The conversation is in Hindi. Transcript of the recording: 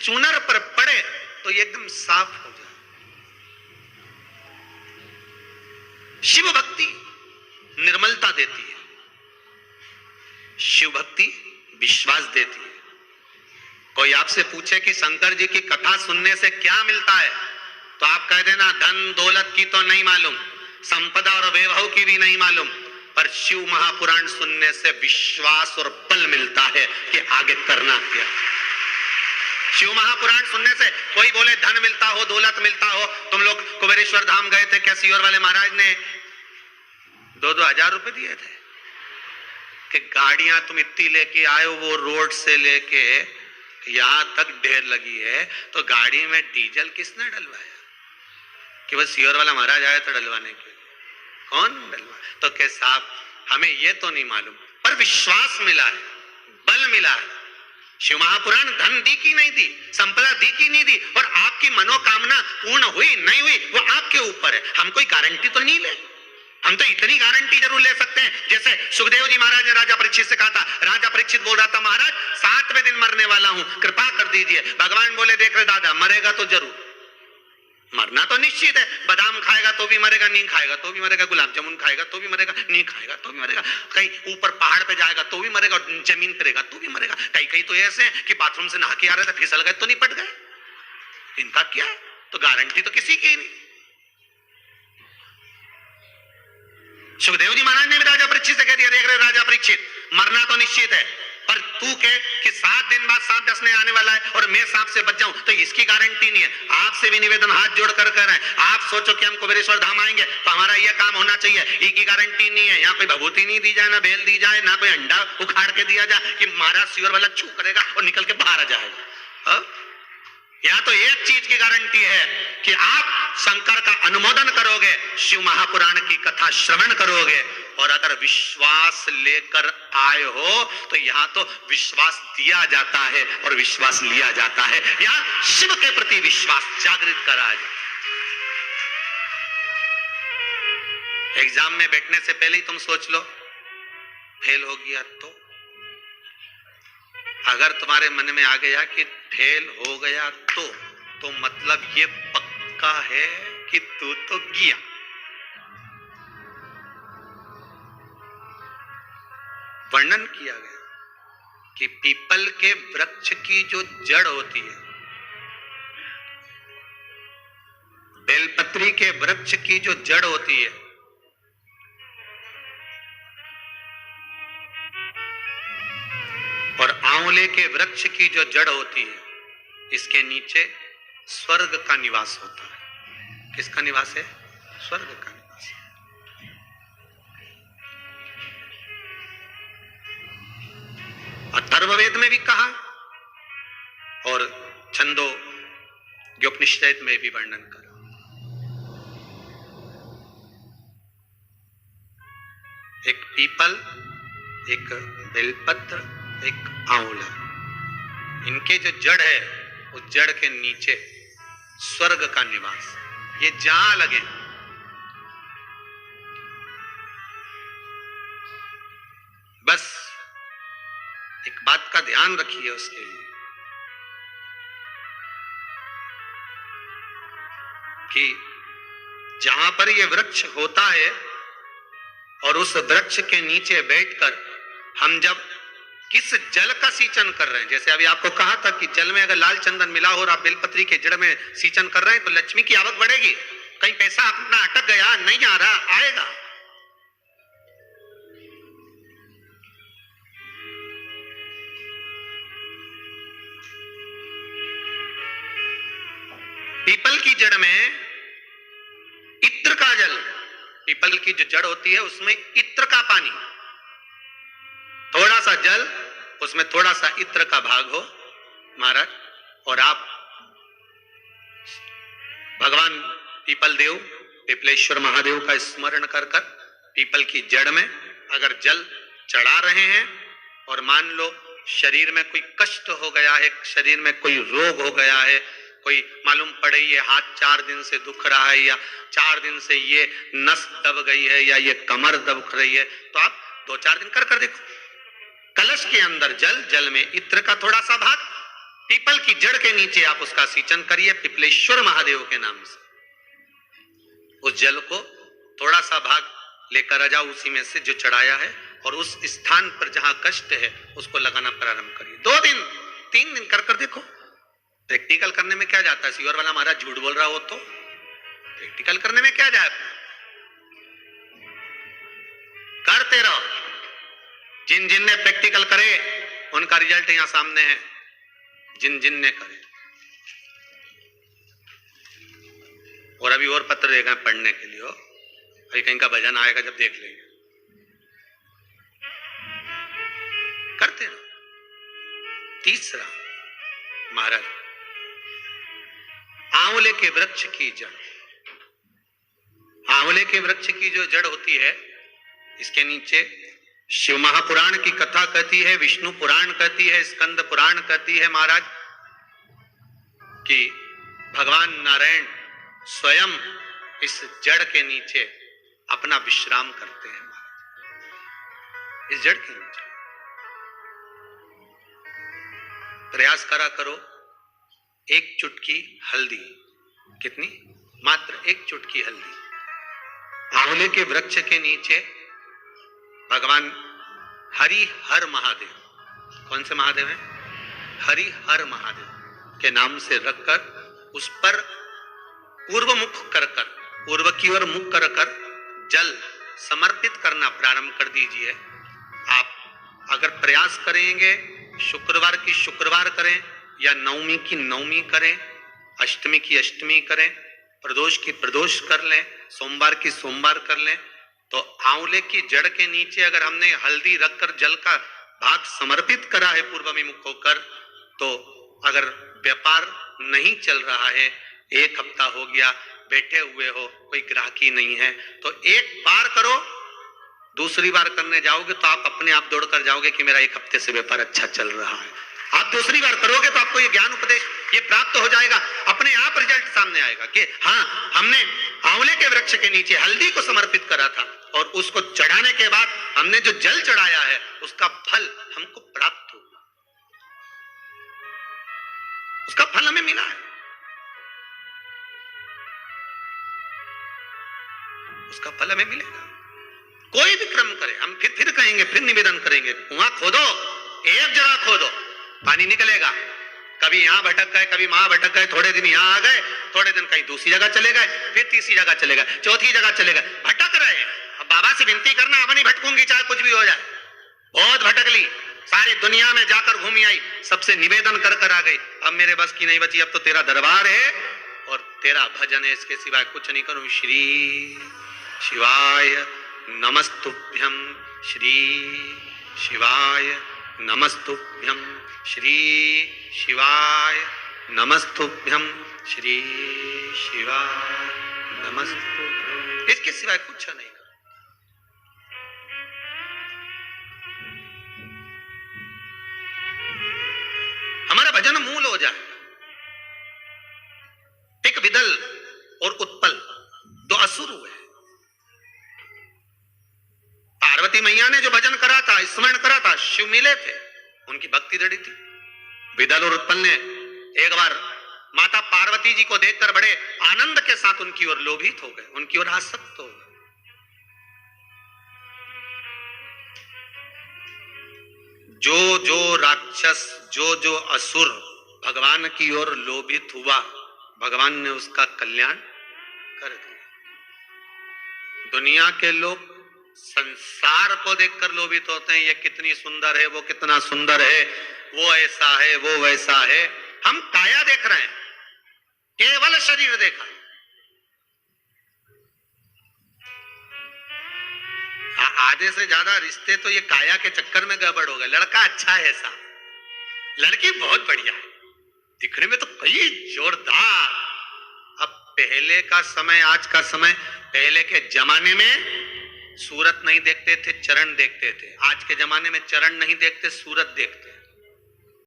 चूनर पर पड़े तो ये एकदम साफ हो जाए। शिव भक्ति निर्मलता देती है, शिव भक्ति विश्वास देती है। कोई आपसे पूछे कि शंकर जी की कथा सुनने से क्या मिलता है, तो आप कह देना धन दौलत की तो नहीं मालूम, संपदा और वैभव की भी नहीं मालूम, पर शिव महापुराण सुनने से विश्वास और बल मिलता है कि आगे करना क्या। शिव महापुराण सुनने से कोई बोले धन मिलता हो, दौलत मिलता हो। तुम लोग कुबेरेश्वर धाम गए थे क्या? सीहोर वाले महाराज ने 2-2 हजार रुपए दिए थे कि गाड़ियां तुम इतनी लेके आए हो, वो रोड से लेके यहां तक ढेर लगी है, तो गाड़ी में डीजल किसने डलवाया? कि बस सीहोर वाला महाराज आया तो डलवाने के लिए। कौन डलवा? तो के साहब हमें ये तो नहीं मालूम, पर विश्वास मिला है, बल मिला है। शिव महापुराण धन दी की नहीं दी, संपदा दी की नहीं दी, और आपकी मनोकामना पूर्ण हुई नहीं हुई वो आपके ऊपर है। हम कोई गारंटी तो नहीं ले, हम तो इतनी गारंटी जरूर ले सकते हैं, जैसे सुखदेव जी महाराज ने राजा परीक्षित से कहा था। राजा परीक्षित बोल रहा था महाराज 7वें दिन मरने वाला हूं, कृपा कर दीजिए। भगवान बोले देख रहे दादा, मरेगा तो जरूर, मरना तो निश्चित है। बादाम खाएगा तो भी मरेगा, नीम खाएगा तो भी मरेगा, गुलाब जामुन खाएगा तो भी मरेगा, नीम खाएगा तो भी मरेगा, कहीं ऊपर पहाड़ पे जाएगा तो भी मरेगा, जमीन पे रहेगा तो भी मरेगा। कई कई तो ऐसे हैं कि बाथरूम से नहा के आ रहे थे, फिसल गए तो निपट गए। इनका क्या है? तो गारंटी तो किसी की नहीं। सुखदेव जी महाराज ने भी राजा परीक्षित से कह दिया, देख रहे राजा परीक्षित, मरना तो निश्चित है, पर तू कह कि 7 दिन बाद सांप डसने आने वाला है और मैं सांप से बच जाऊं, तो इसकी गारंटी नहीं है। आपसे भी निवेदन हाथ जोड़ कर रहे हैं, आप सोचो कि हम कुबेरेश्वर धाम आएंगे तो हमारा यह काम होना चाहिए, इसकी गारंटी नहीं है। यहाँ कोई भभूति नहीं दी जाए, ना बेल दी जाए, ना कोई अंडा उखाड़ के दिया जाए कि महाराज सीहोर वाला छू करेगा और निकल के बाहर आ जाएगा। यहाँ तो एक चीज की गारंटी है कि आप शंकर का अनुमोदन करोगे, शिव महापुराण की कथा श्रवण करोगे, और अगर विश्वास लेकर आए हो तो यहाँ तो विश्वास दिया जाता है और विश्वास लिया जाता है। यहाँ शिव के प्रति विश्वास जागृत करा जाए। एग्जाम में बैठने से पहले ही तुम सोच लो, फेल हो गया तो अगर तुम्हारे मन में आ गया कि फेल हो गया तो मतलब ये पक्का है कि तू तो गया। वर्णन किया गया कि पीपल के वृक्ष की जो जड़ होती है, बेलपत्री के वृक्ष की जो जड़ होती है, और आंवले के वृक्ष की जो जड़ होती है, इसके नीचे स्वर्ग का निवास होता है। किसका निवास है? स्वर्ग का निवास है। अथर्ववेद में भी कहा और छंदो उपनिषद में भी वर्णन करा। एक पीपल, एक बेलपत्र, एक आंवला, इनके जो जड़ है उस जड़ के नीचे स्वर्ग का निवास। ये जहां लगे, बस एक बात का ध्यान रखिए उसके लिए कि जहां पर ये वृक्ष होता है और उस वृक्ष के नीचे बैठकर हम जब किस जल का सींचन कर रहे हैं, जैसे अभी आपको कहा था कि जल में अगर लाल चंदन मिला हो और आप बेलपत्री के जड़ में सींचन कर रहे हैं तो लक्ष्मी की आवक बढ़ेगी। कहीं पैसा अपना अटक गया, नहीं आ रहा, आएगा। पीपल की जड़ में इत्र का जल, पीपल की जो जड़ होती है उसमें इत्र का पानी, थोड़ा सा जल, उसमें थोड़ा सा इत्र का भाग हो महाराज, और आप भगवान पीपल देव, पीपलेश्वर महादेव का स्मरण कर कर पीपल की जड़ में अगर जल चढ़ा रहे हैं, और मान लो शरीर में कोई कष्ट हो गया है, शरीर में कोई रोग हो गया है, कोई मालूम पड़े ये हाथ 4 दिन से दुख रहा है, या 4 दिन से ये नस दब गई है, या ये कमर दब रही है, तो आप 2-4 दिन कर देखो। कलश के अंदर जल, जल में इत्र का थोड़ा सा भाग, पीपल की जड़ के नीचे आप उसका सिंचन करिए पिपलेश्वर महादेव के नाम से। उस जल को थोड़ा सा भाग लेकर आ जाओ उसी में से जो चढ़ाया है, और उस स्थान पर जहां कष्ट है उसको लगाना प्रारंभ करिए। 2 दिन 3 दिन कर देखो। प्रैक्टिकल करने में क्या जाता है? सीवर वाला महाराज झूठ बोल रहा हो तो प्रैक्टिकल करने में क्या जाता है? करते रहो। जिन जिन ने प्रैक्टिकल करे उनका रिजल्ट यहां सामने है। जिन जिन ने करे, और अभी और पत्र देगा पढ़ने के लिए हो, अभी कहीं का भजन आएगा जब देख लेंगे। करते रहो। तीसरा, महाराज आंवले के वृक्ष की जड़। आंवले के वृक्ष की जो जड़ होती है, इसके नीचे शिव महापुराण की कथा कहती है, विष्णु पुराण कहती है, स्कंद पुराण कहती है महाराज कि भगवान नारायण स्वयं इस जड़ के नीचे अपना विश्राम करते हैं। महाराज इस जड़ के नीचे प्रयास करा करो। 1 चुटकी हल्दी, कितनी? मात्र 1 चुटकी हल्दी, आंवले के वृक्ष के नीचे भगवान हरि हर महादेव, कौन से महादेव हैं? हरि हर महादेव के नाम से रखकर उस पर पूर्व मुख कर कर, पूर्व की ओर मुख कर कर जल समर्पित करना प्रारंभ कर दीजिए। आप अगर प्रयास करेंगे, शुक्रवार की शुक्रवार करें या नवमी की नवमी करें, अष्टमी की अष्टमी करें, प्रदोष की प्रदोष कर लें, सोमवार की सोमवार कर लें, तो आंवले की जड़ के नीचे अगर हमने हल्दी रखकर जल का भाग समर्पित करा है पूर्वाभिमुख होकर, तो अगर व्यापार नहीं चल रहा है, 1 हफ्ता हो गया, बैठे हुए हो, कोई ग्राहकी नहीं है, तो 1 बार करो, दूसरी बार करने जाओगे तो आप अपने आप दौड़ कर जाओगे कि मेरा 1 हफ्ते से व्यापार अच्छा चल रहा है। आप दूसरी बार करोगे तो आपको ये ज्ञान उपदेश ये प्राप्त हो जाएगा, अपने आप रिजल्ट सामने आएगा कि हाँ, हमने आंवले के वृक्ष के नीचे हल्दी को समर्पित करा था और उसको चढ़ाने के बाद हमने जो जल चढ़ाया है उसका फल हमको प्राप्त हुआ, उसका फल हमें मिला है, उसका फल हमें मिलेगा। कोई भी क्रम करे, हम फिर कहेंगे, फिर निवेदन करेंगे, कुआं खोदो, एक जगह खोदो, पानी निकलेगा। कभी यहां भटक गए, कभी वहां भटक गए, थोड़े दिन यहां आ गए, थोड़े दिन कहीं दूसरी जगह चले गए, फिर तीसरी जगह चले गए, चौथी जगह चले गए, भटक रहे हैं। अब बाबा से विनती करना, अब नहीं भटकूंगी चाहे कुछ भी हो जाए। बहुत भटक ली, सारी दुनिया में जाकर घूमी आई, सबसे निवेदन कर कर आ गई, अब मेरे बस की नहीं बची, अब तो तेरा दरबार है और तेरा भजन है, इसके सिवाय कुछ नहीं करूं। श्री शिवाय नमस्तुभ्यं, श्री शिवाय नमस्तुभ्यं, श्री शिवाय नमस्तुभ्यं, श्री शिवाय नमस्तुभ्यं, इसके सिवाय कुछ नहीं करो। हमारा भजन मूल हो जाए। एक विदल और उत्पल 2 असुर हुए। पार्वती मैया ने जो भजन करा था, स्मरण करा था, शिव मिले थे, उनकी भक्ति दृढ़ थी। विदल और उत्पल ने एक बार माता पार्वती जी को देखकर बड़े आनंद के साथ उनकी ओर लोभित हो गए, उनकी ओर आसक्त हो गए। जो जो राक्षस, जो जो असुर भगवान की ओर लोभित हुआ, भगवान ने उसका कल्याण कर दिया। दुनिया के लोग संसार को देखकर लोभित होते हैं, ये कितनी सुंदर है, वो कितना सुंदर है, वो ऐसा है, वो वैसा है। हम काया देख रहे हैं, केवल शरीर देखा। आधे से ज्यादा रिश्ते तो ये काया के चक्कर में गड़बड़ हो गए। लड़का अच्छा है ऐसा, लड़की बहुत बढ़िया है, दिखने में तो कई जोरदार। अब पहले का समय, आज का समय, पहले के जमाने में सूरत नहीं देखते थे, चरण देखते थे। आज के जमाने में चरण नहीं देखते, सूरत देखते।